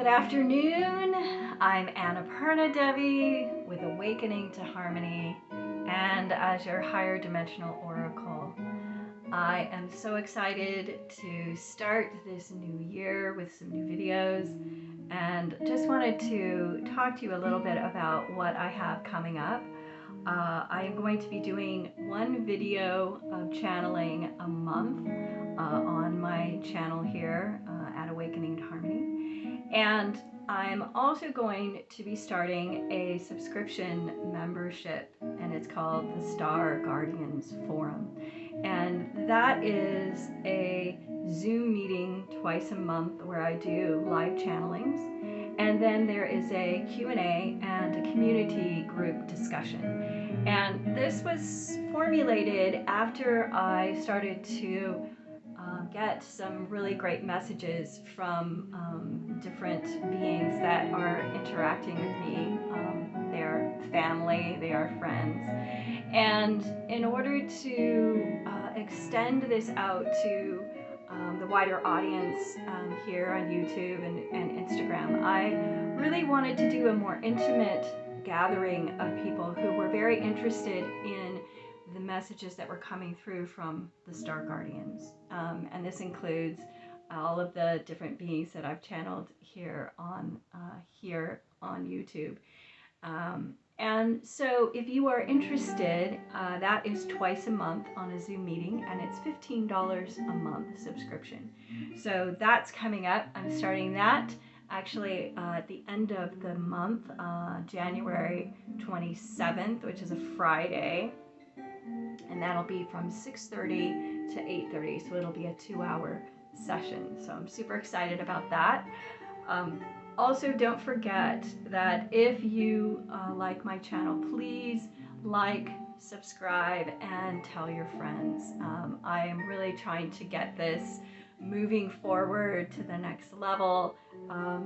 Good afternoon. I'm Annapurna Devi with Awakening to Harmony, and as your higher dimensional oracle. I am so excited to start this new year with some new videos, and just wanted to talk to you a little bit about what I have coming up. I am going to be doing one video of channeling a month on my channel here at Awakening to Harmony. And I'm also going to be starting a subscription membership, and it's called the Star Guardians Forum. And that is a Zoom meeting twice a month where I do live channelings. And then there is a Q&A and a community group discussion. And this was formulated after I started to get some really great messages from different beings that are interacting with me. They're family, they are friends. And in order to extend this out to the wider audience here on YouTube and Instagram, I really wanted to do a more intimate gathering of people who were very interested in the messages that were coming through from the Star Guardians. And this includes all of the different beings that I've channeled here on YouTube. And so if you are interested, that is twice a month on a Zoom meeting, and it's $15 a month subscription. So that's coming up. I'm starting that actually at the end of the month, January 27th, which is a Friday. And that'll be from 6:30 to 8:30, so it'll be a 2-hour session. So I'm super excited about that. Also, don't forget that if you like my channel, please like, subscribe, and tell your friends. I am really trying to get this moving forward to the next level,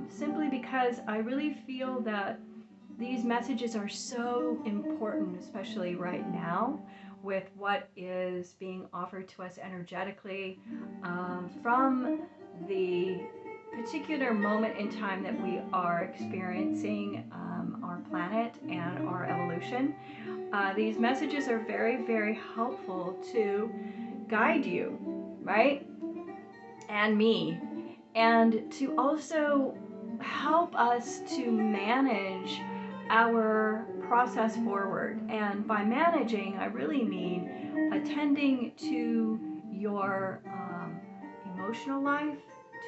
simply because I really feel that these messages are so important, especially right now, with what is being offered to us energetically from the particular moment in time that we are experiencing our planet and our evolution. These messages are very, very helpful to guide you, right? And me, and to also help us to manage our process forward. And by managing, I really mean attending to your emotional life,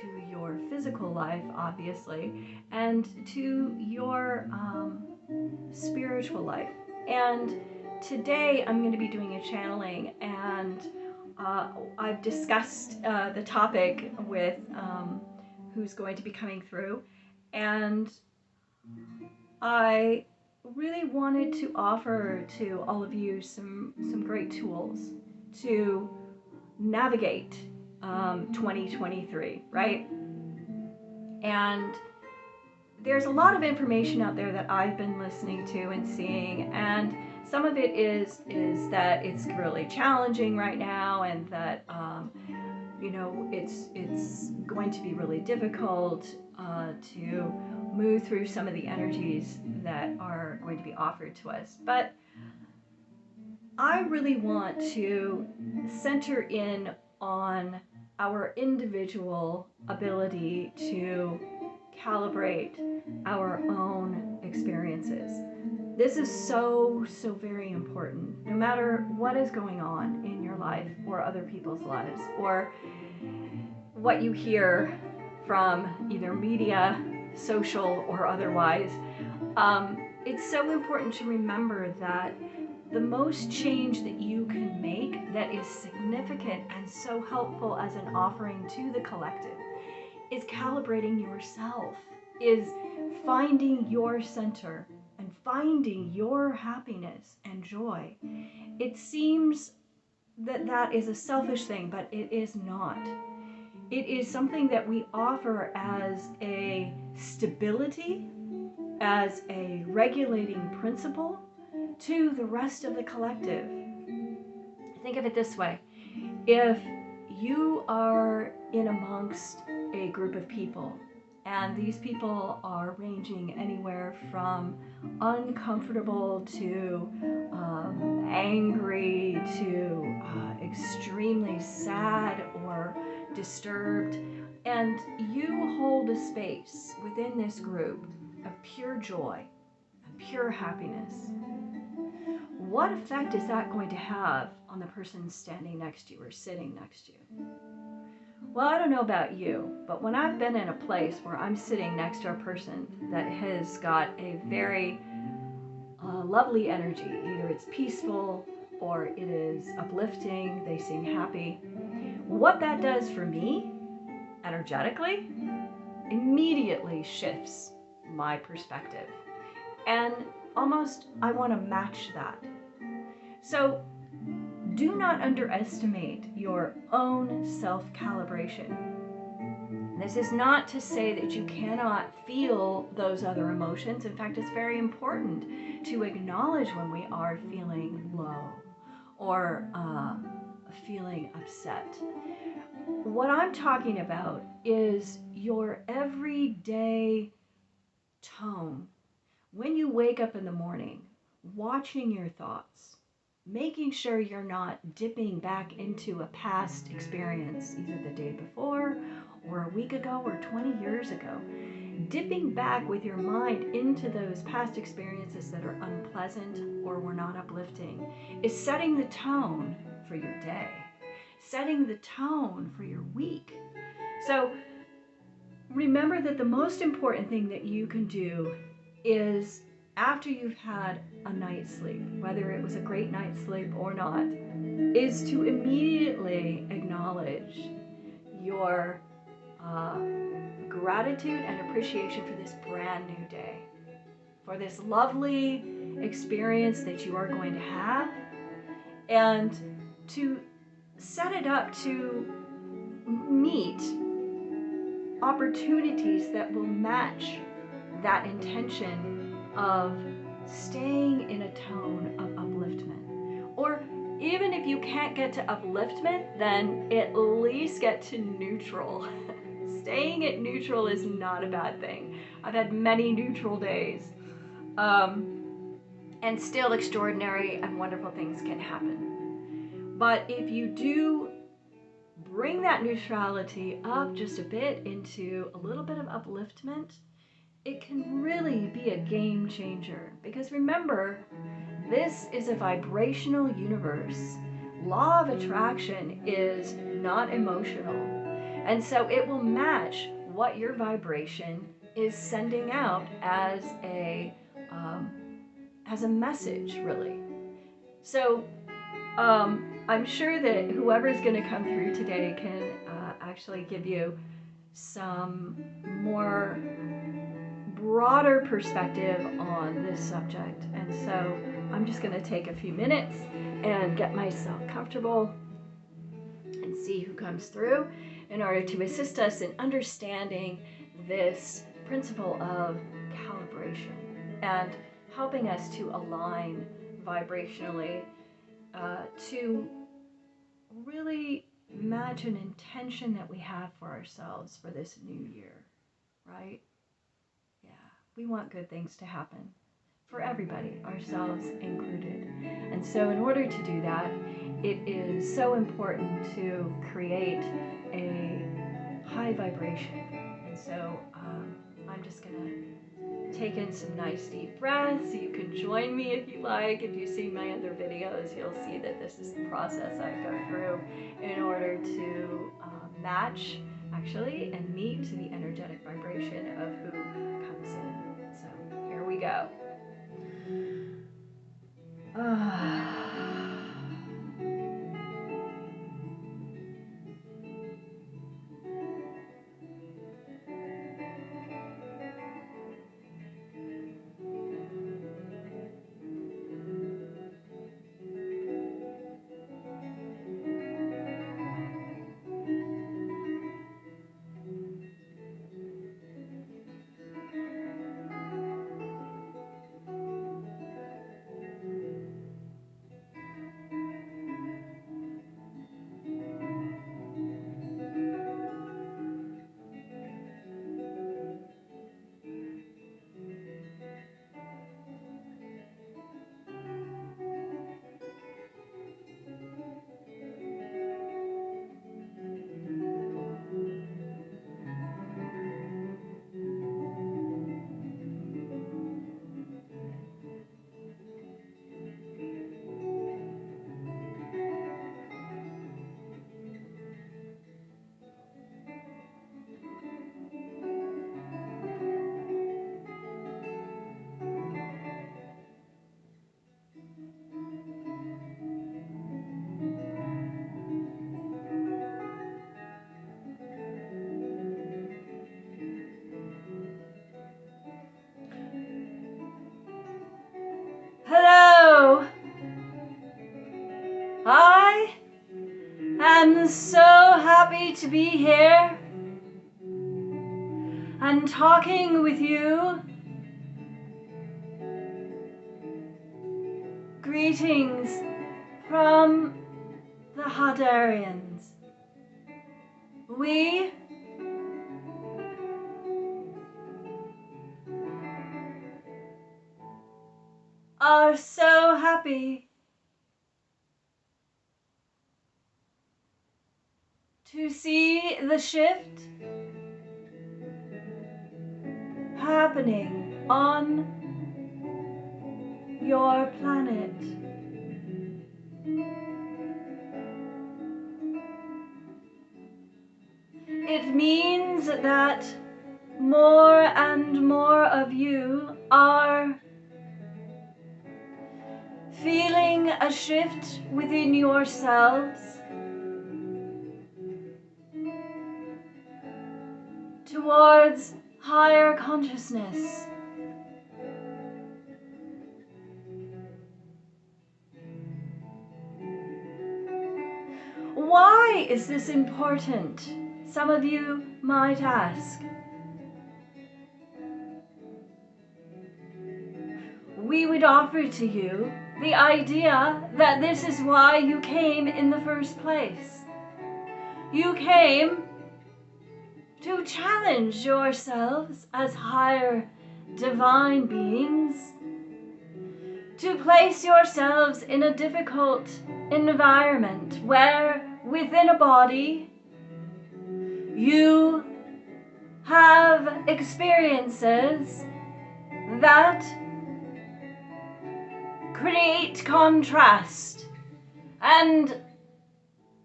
to your physical life, obviously, and to your spiritual life. And today I'm going to be doing a channeling, and I've discussed the topic with who's going to be coming through, and I really wanted to offer to all of you some great tools to navigate 2023, right? And there's a lot of information out there that I've been listening to and seeing, and some of it is that it's really challenging right now, and that you know, it's going to be really difficult to move through some of the energies that are going to be offered to us. But I really want to center in on our individual ability to calibrate our own experiences. This is so very important, no matter what is going on in your life or other people's lives, or what you hear from either media, social, or otherwise. It's so important to remember that the most change that you can make that is significant and so helpful as an offering to the collective is calibrating yourself, is finding your center and finding your happiness and joy. It seems that that is a selfish thing, but it is not. It is something that we offer as a stability, as a regulating principle to the rest of the collective. Think of it this way. If you are in amongst a group of people And these people are ranging anywhere from uncomfortable to angry to extremely sad or disturbed. And you hold a space within this group of pure joy and pure happiness. What effect is that going to have on the person standing next to you or sitting next to you? Well, I don't know about you, but when I've been in a place where I'm sitting next to a person that has got a very lovely energy, either it's peaceful or it is uplifting, they seem happy, what that does for me energetically immediately shifts my perspective. And almost I want to match that. So do not underestimate your own self-calibration. This is not to say that you cannot feel those other emotions. In fact, it's very important to acknowledge when we are feeling low or feeling upset. What I'm talking about is your everyday tone. When you wake up in the morning, watching your thoughts, making sure you're not dipping back into a past experience, either the day before or a week ago or 20 years ago. Dipping back with your mind into those past experiences that are unpleasant or were not uplifting is setting the tone for your day, setting the tone for your week. So remember that the most important thing that you can do is, after you've had a night's sleep, whether it was a great night's sleep or not, is to immediately acknowledge your gratitude and appreciation for this brand new day, for this lovely experience that you are going to have, and to set it up to meet opportunities that will match that intention of staying in a tone of upliftment. Or even if you can't get to upliftment, then at least get to neutral. Staying at neutral is not a bad thing. I've had many neutral days. And still extraordinary and wonderful things can happen. But if you do bring that neutrality up just a bit into a little bit of upliftment, it can really be a game changer. Because remember, this is a vibrational universe. Law of attraction is not emotional. And so it will match what your vibration is sending out as a message, really. So I'm sure that whoever's going to come through today can actually give you some more broader perspective on this subject. And so I'm just going to take a few minutes and get myself comfortable and see who comes through in order to assist us in understanding this principle of calibration and helping us to align vibrationally to really match an intention that we have for ourselves for this new year, right? Yeah, we want good things to happen for everybody, ourselves included. And so in order to do that, it is so important to create a high vibration. And so I'm just going to take in some nice deep breaths. You can join me if you like. If you see my other videos, you'll see that this is the process I go through in order to match, actually, and meet the energetic vibration of who comes in. So here we go. to be here and talking with you. Greetings from the Hadarians. We are so happy to see the shift happening on your planet. It means that more and more of you are feeling a shift within yourselves towards higher consciousness. Why is this important? Some of you might ask. We would offer to you the idea that this is why you came in the first place. You came to challenge yourselves as higher divine beings, to place yourselves in a difficult environment where within a body you have experiences that create contrast and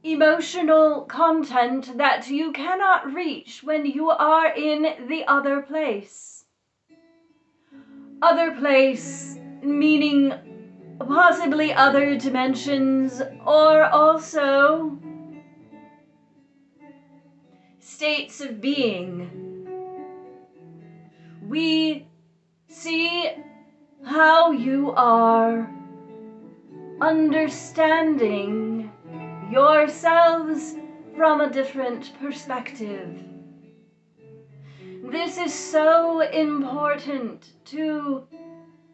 emotional content that you cannot reach when you are in the other place. Other place meaning possibly other dimensions, or also states of being. We see how you are understanding yourselves from a different perspective. This is so important to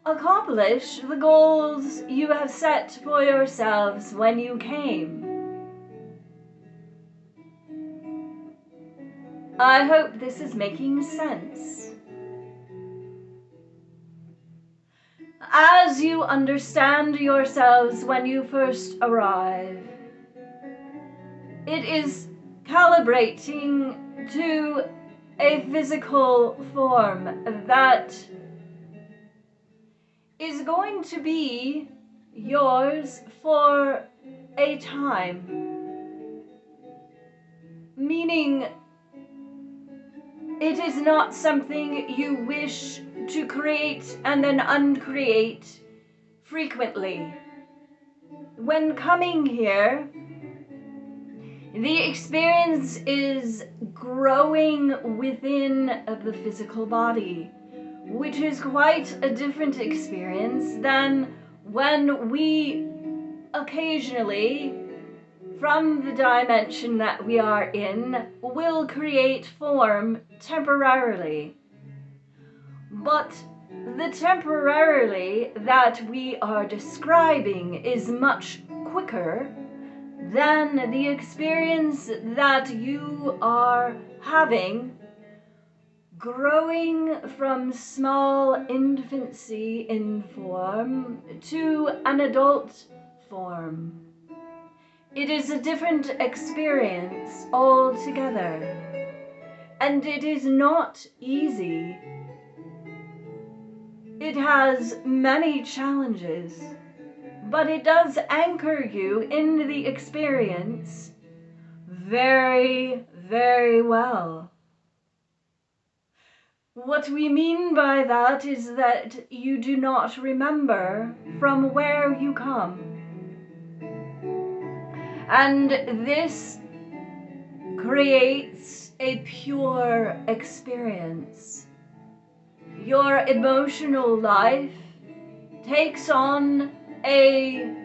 accomplish the goals you have set for yourselves when you came. I hope this is making sense. As you understand yourselves when you first arrive, it is calibrating to a physical form that is going to be yours for a time. Meaning, it is not something you wish to create and then uncreate frequently. When coming here, the experience is growing within the physical body, which is quite a different experience than when we occasionally, from the dimension that we are in, will create form temporarily. But the temporarily that we are describing is much quicker than the experience that you are having growing from small infancy in form to an adult form. It is a different experience altogether, and it is not easy. It has many challenges, but it does anchor you in the experience very, very well. What we mean by that is that you do not remember from where you come. And this creates a pure experience. Your emotional life takes on a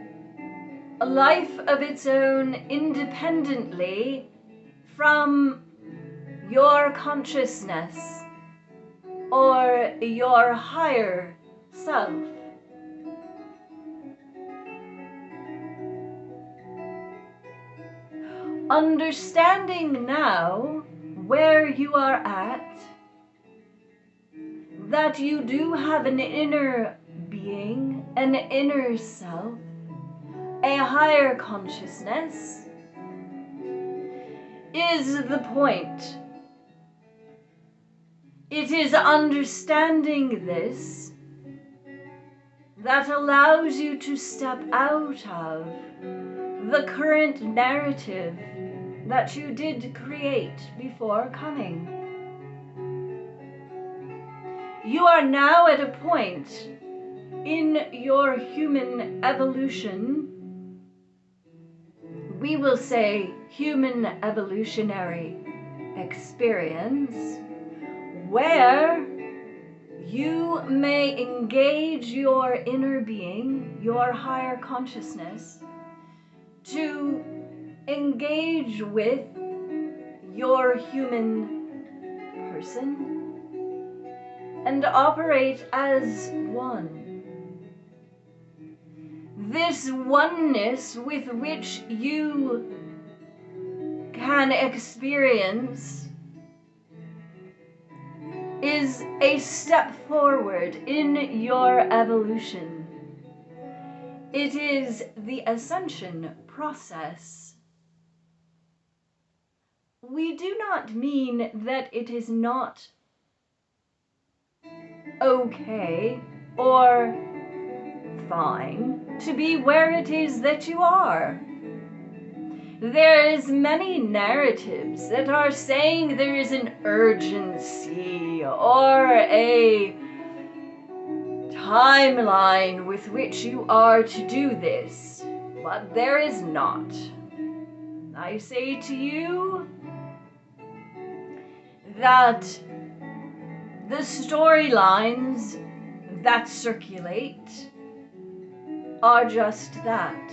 life of its own independently from your consciousness or your higher self. Understanding now where you are at, that you do have an inner being, an inner self, a higher consciousness, is the point. It is understanding this that allows you to step out of the current narrative that you did create before coming. You are now at a point in your human evolution, we will say human evolutionary experience, where you may engage your inner being, your higher consciousness, to engage with your human person and operate as one. This oneness with which you can experience is a step forward in your evolution. It is the ascension process. We do not mean that it is not okay or fine to be where it is that you are. There is many narratives that are saying there is an urgency or a timeline with which you are to do this, but there is not. I say to you that the storylines that circulate are just that.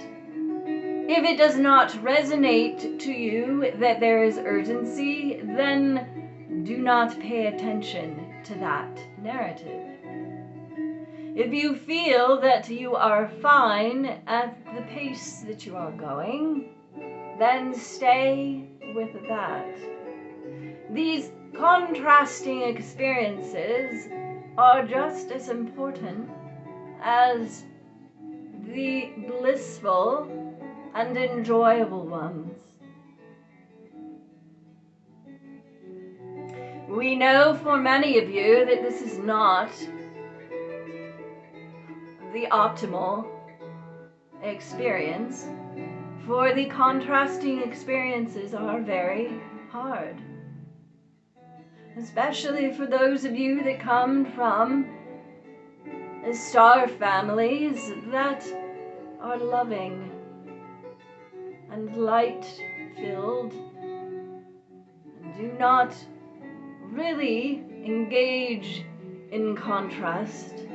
If it does not resonate to you that there is urgency, then do not pay attention to that narrative. If you feel that you are fine at the pace that you are going, then stay with that. These contrasting experiences are just as important as the blissful and enjoyable ones. We know for many of you that this is not the optimal experience, for the contrasting experiences are very hard. Especially for those of you that come from star families that are loving and light-filled and do not really engage in contrast.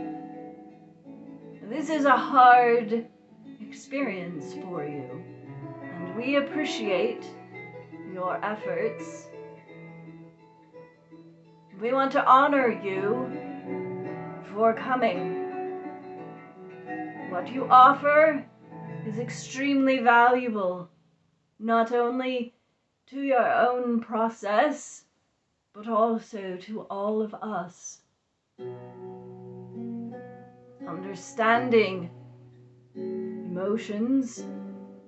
This is a hard experience for you, and we appreciate your efforts. We want to honor you for coming. What you offer is extremely valuable, not only to your own process, but also to all of us. Understanding emotions,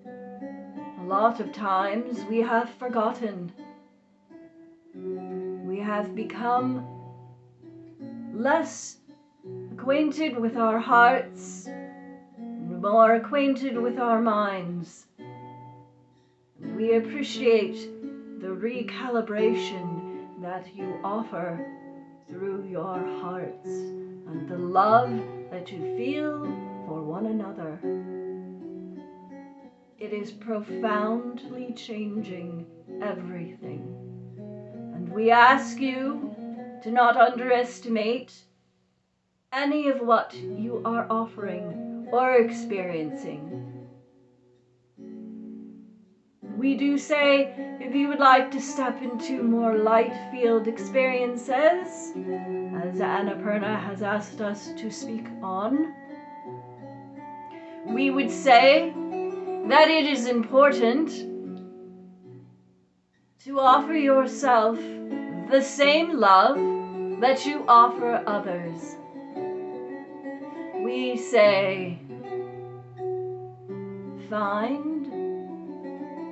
a lot of times we have forgotten. We have become less acquainted with our hearts, more acquainted with our minds. We appreciate the recalibration that you offer through your hearts and the love that you feel for one another. It is profoundly changing everything. And we ask you to not underestimate any of what you are offering or experiencing. We do say if you would like to step into more light field experiences, as Annapurna has asked us to speak on, we would say that it is important to offer yourself the same love that you offer others. We say, find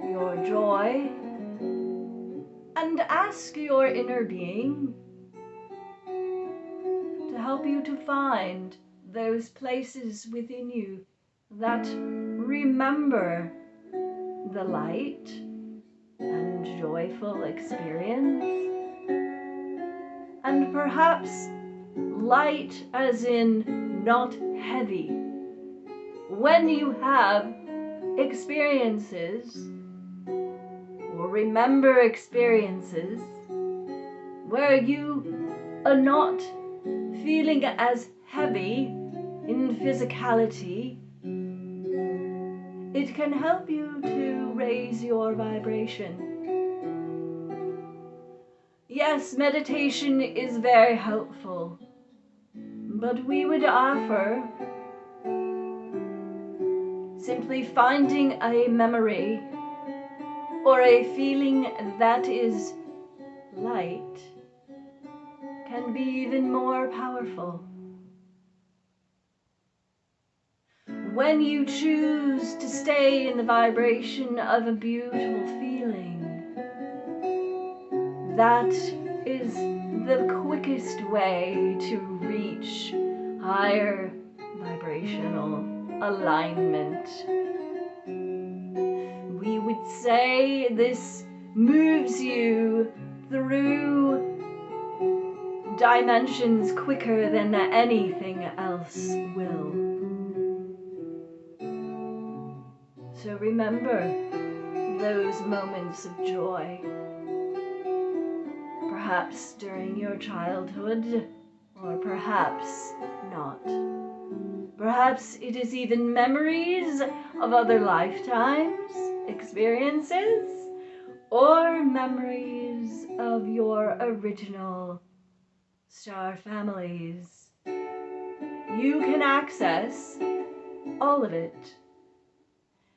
your joy and ask your inner being to help you to find those places within you that remember the light and joyful experience, and perhaps light as in not heavy. When you have experiences or remember experiences where you are not feeling as heavy in physicality, it can help you to raise your vibration. Yes, meditation is very helpful, but we would offer simply finding a memory or a feeling that is light can be even more powerful. When you choose to stay in the vibration of a beautiful feeling, that is the quickest way to reach higher vibrational alignment. We would say this moves you through dimensions quicker than anything else will. So remember those moments of joy, perhaps during your childhood, or perhaps not. Perhaps it is even memories of other lifetimes, experiences, or memories of your original star families. You can access all of it.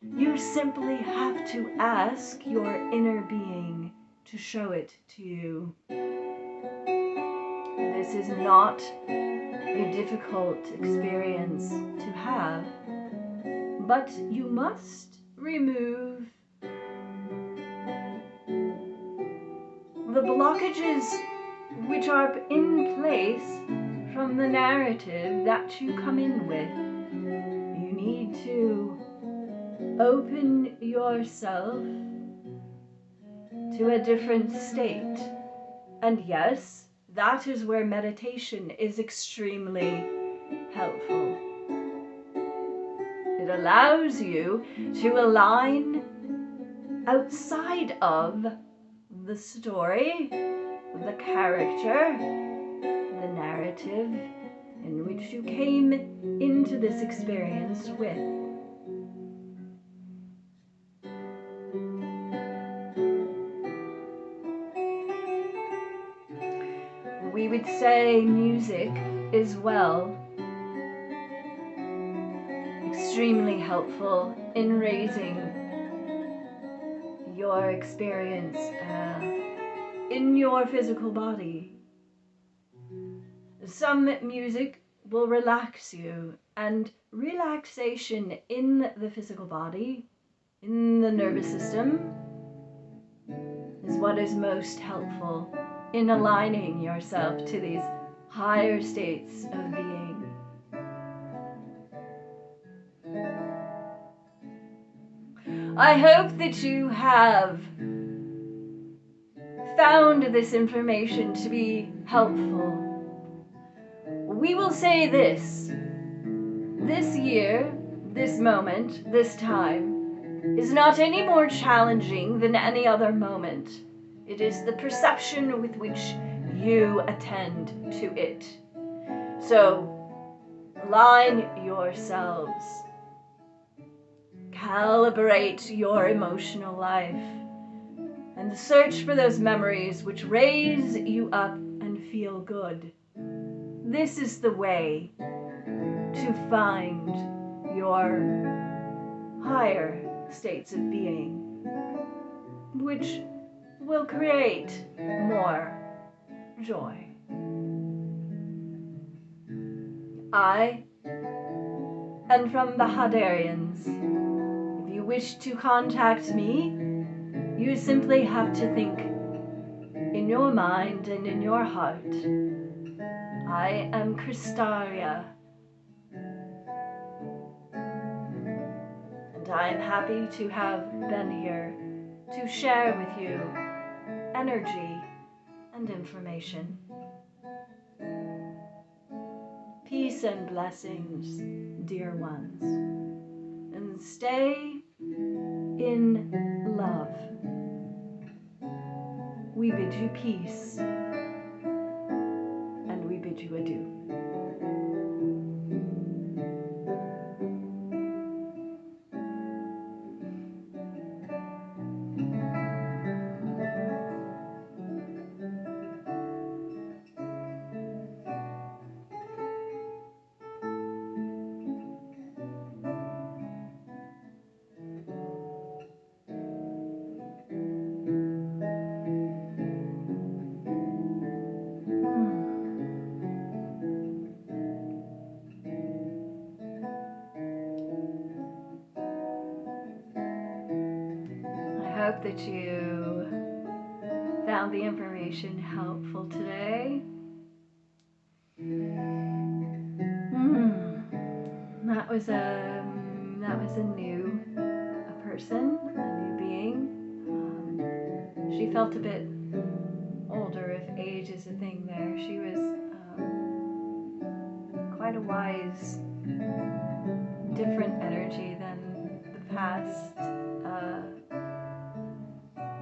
You simply have to ask your inner being to show it to you. This is not a difficult experience to have, but you must remove the blockages which are in place from the narrative that you come in with. You need to open yourself to a different state. And yes, that is where meditation is extremely helpful. It allows you to align outside of the story, the character, the narrative in which you came into this experience with. We would say music is well extremely helpful in raising your experience in your physical body. Some music will relax you, and relaxation in the physical body, in the nervous system, is what is most helpful in aligning yourself to these higher states of being. I hope that you have found this information to be helpful. We will say this year, this moment, this time, is not any more challenging than any other moment. It is the perception with which you attend to it. So, align yourselves. calibrate your emotional life, and search for those memories which raise you up and feel good. This is the way to find your higher states of being, which will create more joy. I am from the Hadarians. If you wish to contact me, you simply have to think in your mind and in your heart, I am Crystalaria, and I am happy to have been here to share with you energy and information. Peace and blessings, dear ones, and stay in love. We bid you peace, and we bid you adieu. I hope that you found the information helpful today. That was a new person, a new being. She felt a bit older, if age is a thing there. She was quite a wise, different energy than the past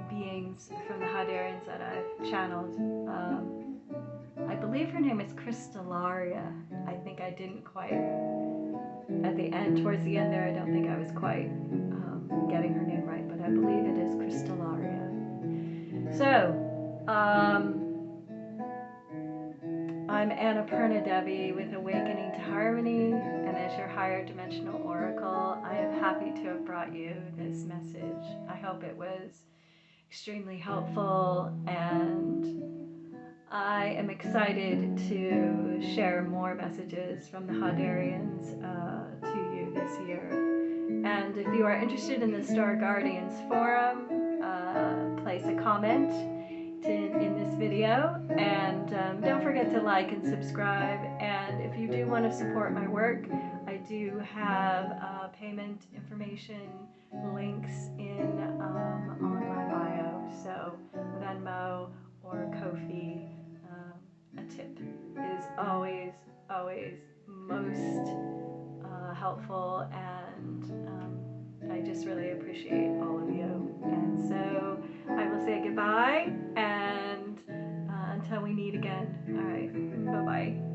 beings from the Hadarians that I've channeled. I believe her name is Crystalaria. I think I didn't quite, at the end, towards the end there, I don't think I was quite getting her name right, but I believe it is Crystalaria. So, I'm Annapurna Devi with Awakening to Harmony, and as your higher dimensional oracle, I am happy to have brought you this message. I hope it was extremely helpful, and I am excited to share more messages from the Hadarians to you this year. And if you are interested in the Star Guardians Forum, place a comment in this video, and don't forget to like and subscribe. And if you do want to support my work, I do have payment information links on my bio, so Venmo or Ko-fi. A tip is always most helpful, and I just really appreciate all of you. And so I will say goodbye, and until we meet again. All right, bye-bye.